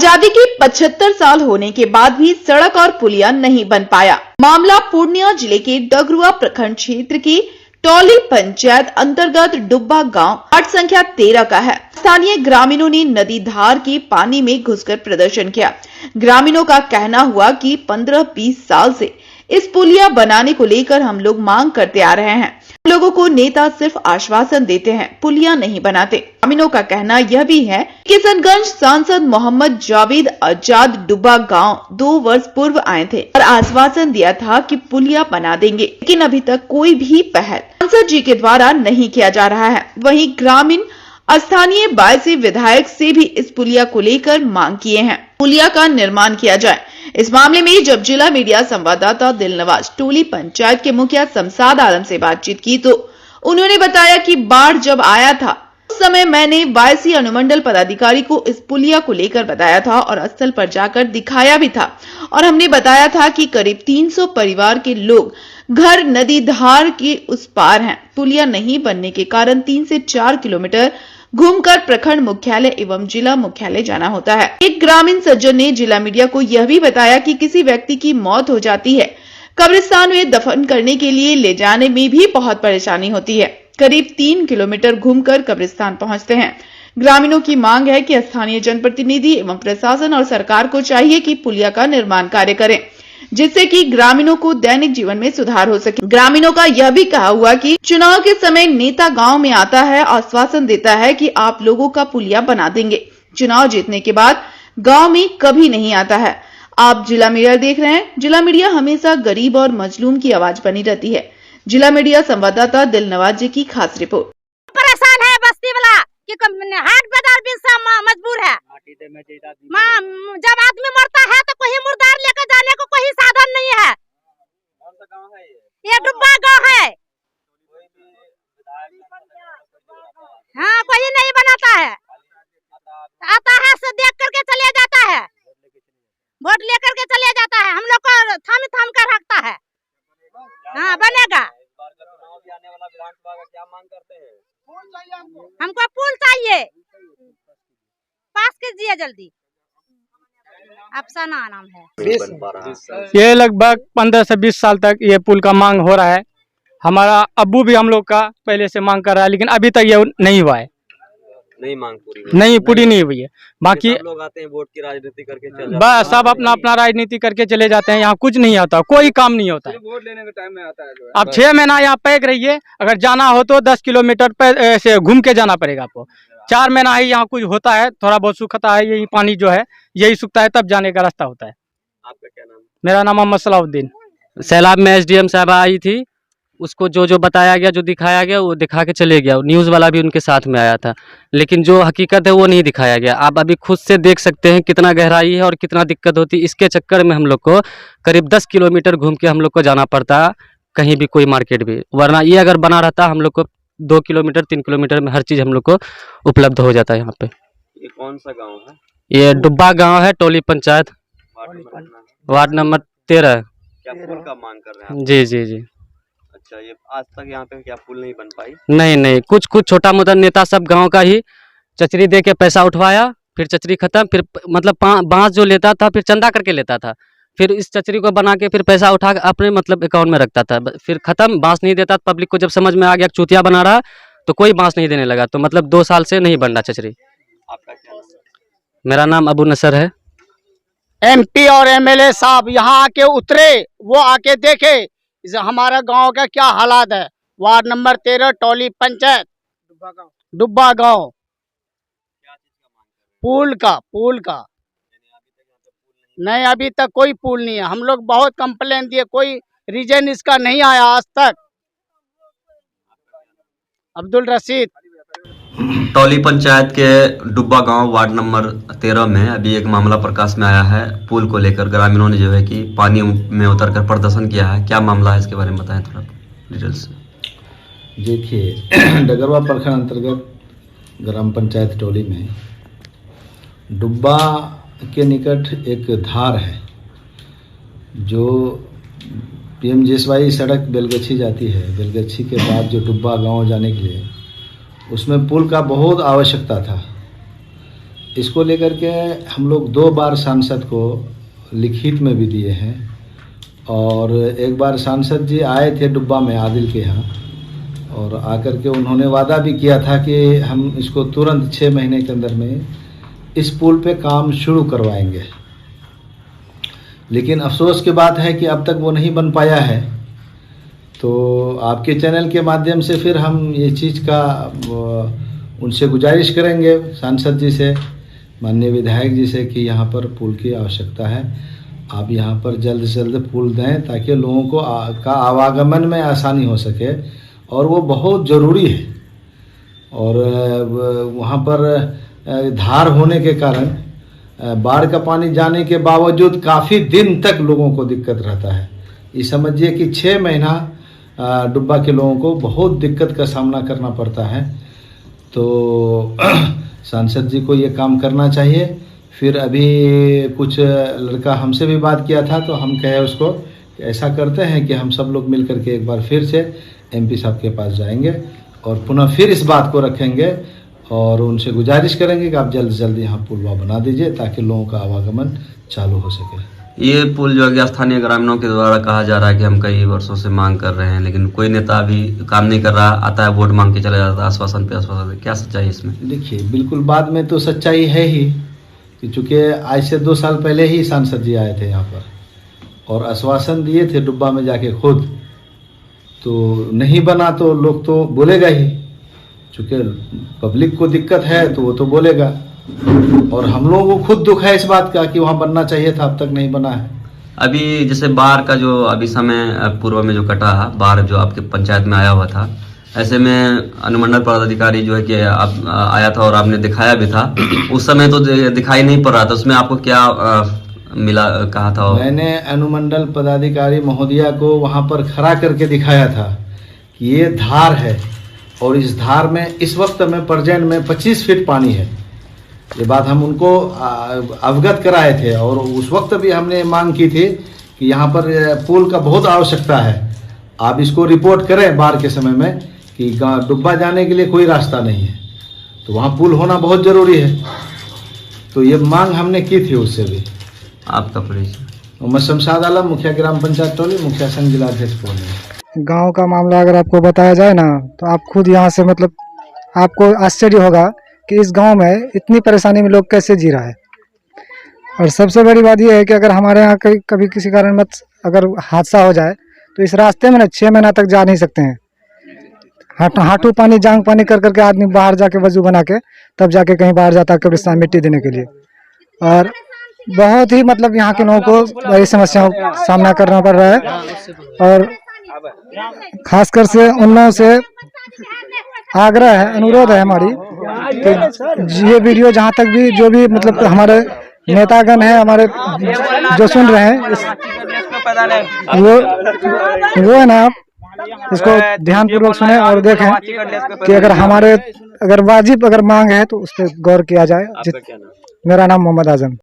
आजादी के 75 साल होने के बाद भी सड़क और पुलिया नहीं बन पाया। मामला पूर्णिया जिले के डगरुआ प्रखंड क्षेत्र की टोली पंचायत अंतर्गत डुब्बा गांव वार्ड संख्या 13 का है। स्थानीय ग्रामीणों ने नदी धार के पानी में घुसकर प्रदर्शन किया। ग्रामीणों का कहना हुआ कि 15-20 साल से इस पुलिया बनाने को लेकर हम लोग मांग करते आ रहे हैं। लोगों को नेता सिर्फ आश्वासन देते हैं, पुलिया नहीं बनाते। ग्रामीणों का कहना यह भी है कि किशनगंज सांसद मोहम्मद जावेद आजाद डुब्बा गांव 2 वर्ष पूर्व आए थे और आश्वासन दिया था कि पुलिया बना देंगे, लेकिन अभी तक कोई भी पहल सांसद जी के द्वारा नहीं किया जा रहा है। वहीं ग्रामीण स्थानीय 22 विधायक से भी इस पुलिया को लेकर मांग किए हैं, पुलिया का निर्माण किया जाए। इस मामले में जब जिला मीडिया संवाददाता दिलनवाज टोली पंचायत के मुखिया शमशाद आलम से बातचीत की तो उन्होंने बताया कि बाढ़ जब आया था उस समय मैंने वायसी अनुमंडल पदाधिकारी को इस पुलिया को लेकर बताया था और स्थल पर जाकर दिखाया भी था और हमने बताया था कि करीब 300 परिवार के लोग घर नदी धार के उस पार हैं। पुलिया नहीं बनने के कारण 3 से 4 किलोमीटर घूमकर प्रखंड मुख्यालय एवं जिला मुख्यालय जाना होता है। एक ग्रामीण सज्जन ने जिला मीडिया को यह भी बताया कि किसी व्यक्ति की मौत हो जाती है, कब्रिस्तान में दफन करने के लिए ले जाने में भी बहुत परेशानी होती है। करीब 3 किलोमीटर घूमकर कब्रिस्तान पहुंचते हैं। ग्रामीणों की मांग है कि स्थानीय जनप्रतिनिधि एवं प्रशासन और सरकार को चाहिए कि पुलिया का निर्माण कार्य करें, जिससे कि ग्रामीणों को दैनिक जीवन में सुधार हो सके। ग्रामीणों का यह भी कहा हुआ कि चुनाव के समय नेता गांव में आता है, आश्वासन देता है कि आप लोगों का पुलिया बना देंगे। चुनाव जीतने के बाद गांव में कभी नहीं आता है। आप जिला मीडिया देख रहे हैं। जिला मीडिया हमेशा गरीब और मजलूम की आवाज बनी रहती है। जिला मीडिया संवाददाता दिलनवाज जी की खास रिपोर्ट। परेशान है बस्ती वाला कि हाट बाजार भी मजबूर है। जब आदमी मरता है तो कोई मुर्दार लेकर जाने को कोई साधन नहीं है। कौन सा गांव है ये? डुब्बा गांव है। हाँ, कोई नहीं बनाता है। आता है से देख करके चले जाता है, वोट लेकर के चले जाता है। हम लोग को थाम थाम कर रखता है। हाँ, बनेगा। क्या मांग करते हैं? हमको पुल चाहिए, पास कीजिए जल्दी। अफसाना नाम है। ये लगभग 15 से 20 साल तक ये पुल का मांग हो रहा है। हमारा अब्बू भी हम लोग का पहले से मांग कर रहा है, लेकिन अभी तक ये नहीं हुआ है। मांग पूरी नहीं हुई है। बाकी सब लोग आते हैं वोट की राजनीति करके चले जाते हैं। बस सब अपना अपना राजनीति करके चले जाते हैं। यहाँ कुछ नहीं आता, कोई काम नहीं होता है। वोट लेने के टाइम में आता है अब 6 महीना यहाँ पैक रहिए, अगर जाना हो तो 10 किलोमीटर से घूम के जाना पड़ेगा आपको। 4 महीना ही यहाँ कुछ होता है, थोड़ा बहुत सूखता है, यही पानी जो है यही सूखता है, तब जाने का रास्ता होता है। आपका क्या नाम? मेरा नाम मोहम्मद सलाउद्दीन। सैलाब में SDM साहब आई थी, उसको जो बताया गया, जो दिखाया गया वो दिखा के चले गया। न्यूज़ वाला भी उनके साथ में आया था, लेकिन जो हकीकत है वो नहीं दिखाया गया। आप अभी खुद से देख सकते हैं कितना गहराई है और कितना दिक्कत होती है। इसके चक्कर में हम लोग को करीब 10 किलोमीटर घूम के हम लोग को जाना पड़ता है, कहीं भी कोई मार्केट भी। वरना ये अगर बना रहता हम लोग को 2 किलोमीटर 3 किलोमीटर में हर चीज़ हम लोग को उपलब्ध हो जाता है यहाँ पे। ये कौन सा गाँव है? ये डुब्बा गाँव है, टोली पंचायत, वार्ड नंबर 13। क्या पुल का मांग कर रहे हैं? जी जी जी। अच्छा, ये आज तक यहाँ पे क्या पुल नहीं बन पाई? नहीं, कुछ छोटा मोटा नेता सब गांव का ही चचरी दे के पैसा उठवाया, फिर चचरी खत्म, फिर मतलब बांस जो लेता था फिर चंदा करके लेता था, फिर इस चचरी को बना के फिर पैसा उठा के अपने मतलब अकाउंट में रखता था, फिर खत्म। बांस नहीं देता। पब्लिक को जब समझ में आ गया चूतिया बना रहा तो कोई बांस नहीं देने लगा, तो मतलब 2 साल से नहीं बन रहा चचरी। आपका क्या नाम? मेरा नाम अबू नसर है। MP और MLA साहब यहाँ आके उतरे, वो आके देखे हमारा गांव का क्या हालात है। वार्ड नंबर 13 टोली पंचायत डुब्बा गांव। पुल का नहीं, अभी तक कोई पुल नहीं है। हम लोग बहुत कंप्लेन दिए, कोई रीजन इसका नहीं आया आज तक। अब्दुल रशीद। टोली पंचायत के डुब्बा गांव वार्ड नंबर 13 में अभी एक मामला प्रकाश में आया है। पुल को लेकर ग्रामीणों ने जो है कि पानी में उतरकर प्रदर्शन किया है। क्या मामला है, इसके बारे में बताएं थोड़ा डिटेल्स। देखिए, डगरवा प्रखंड अंतर्गत ग्राम पंचायत टोली में डुब्बा के निकट एक धार है, जो PMJSY सड़क बेलगछी जाती है। बेलगछी के बाद जो डुब्बा गांव जाने के लिए उसमें पुल का बहुत आवश्यकता था। इसको लेकर के हम लोग 2 बार सांसद को लिखित में भी दिए हैं और एक बार सांसद जी आए थे डुब्बा में आदिल के यहाँ और आकर के उन्होंने वादा भी किया था कि हम इसको तुरंत 6 महीने के अंदर में इस पुल पे काम शुरू करवाएंगे। लेकिन अफसोस की बात है कि अब तक वो नहीं बन पाया है। तो आपके चैनल के माध्यम से फिर हम ये चीज़ का उनसे गुजारिश करेंगे सांसद जी से, माननीय विधायक जी से कि यहाँ पर पुल की आवश्यकता है। आप यहाँ पर जल्द से जल्द पुल दें ताकि लोगों को का आवागमन में आसानी हो सके और वो बहुत ज़रूरी है। और वहाँ पर धार होने के कारण बाढ़ का पानी जाने के बावजूद काफ़ी दिन तक लोगों को दिक्कत रहता है। ये समझिए कि 6 महीना डुब्बा के लोगों को बहुत दिक्कत का सामना करना पड़ता है। तो सांसद जी को ये काम करना चाहिए। फिर अभी कुछ लड़का हमसे भी बात किया था तो हम कहे उसको कि ऐसा करते हैं कि हम सब लोग मिल करके एक बार फिर से MP साहब के पास जाएंगे और पुनः फिर इस बात को रखेंगे और उनसे गुजारिश करेंगे कि आप जल्द से जल्द यहाँ पुलवा बना दीजिए ताकि लोगों का आवागमन चालू हो सके। ये पुल जो है कि स्थानीय ग्रामीणों के द्वारा कहा जा रहा है कि हम कई वर्षों से मांग कर रहे हैं, लेकिन कोई नेता अभी काम नहीं कर रहा, आता है वोट मांग के चला जाता है आश्वासन पे आश्वासन। क्या सच्चाई है इसमें? देखिए, बिल्कुल बाद में तो सच्चाई है ही कि चूँकि आज से 2 साल पहले ही सांसद जी आए थे यहाँ पर और आश्वासन दिए थे डुब्बा में जाके खुद। तो नहीं बना तो लोग तो बोलेगा ही, चूँकि पब्लिक को दिक्कत है तो वो तो बोलेगा और हम लोगों को खुद दुख है इस बात का कि वहाँ बनना चाहिए था, अब तक नहीं बना है। अभी जैसे बाढ़ का जो अभी समय पूर्व में जो कटा है, बाढ़ जो आपके पंचायत में आया हुआ था, ऐसे में अनुमंडल पदाधिकारी जो है कि आप आया था और आपने दिखाया भी था, उस समय तो दिखाई नहीं पड़ रहा था, उसमें आपको क्या मिला कहा था? मैंने अनुमंडल पदाधिकारी महोदया को वहाँ पर खड़ा करके दिखाया था कि ये धार है और इस धार में इस वक्त में प्रेजेंट में 25 फीट पानी है। ये बात हम उनको अवगत कराए थे और उस वक्त भी हमने मांग की थी कि यहाँ पर पुल का बहुत आवश्यकता है। आप इसको रिपोर्ट करें बाढ़ के समय में कि डुब्बा जाने के लिए कोई रास्ता नहीं है, तो वहाँ पुल होना बहुत ज़रूरी है। तो ये मांग हमने की थी उससे भी। आपका परिचय? मोहम्मद शमशाद आलम, मुखिया ग्राम पंचायत टोली, मुखिया संघ जिलाध्यक्ष पूर्णिया। गांव का मामला अगर आपको बताया जाए ना तो आप खुद यहाँ से मतलब आपको आश्चर्य होगा कि इस गांव में इतनी परेशानी में लोग कैसे जी रहा है। और सबसे बड़ी बात यह है कि अगर हमारे यहाँ कभी किसी कारण अगर हादसा हो जाए तो इस रास्ते में ना 6 महीना तक जा नहीं सकते हैं। हाथू पानी जांग पानी कर करके आदमी बाहर जाके वजू बना के तब जाके कहीं बाहर जाता है कब्रिस्तान मिट्टी देने के लिए। और बहुत ही मतलब यहाँ के लोगों को बड़ी समस्याओं का सामना करना पड़ रहा है। और खासकर से उन लोगों से आग्रह है, अनुरोध है हमारी कि ये वीडियो जहाँ तक भी जो भी मतलब हमारे नेतागण हैं, हमारे जो सुन रहे हैं वो है ना, आप इसको ध्यानपूर्वक सुने और देखें कि अगर हमारे वाजिब मांग है तो उस पर गौर किया जाए। मेरा नाम मोहम्मद आजम।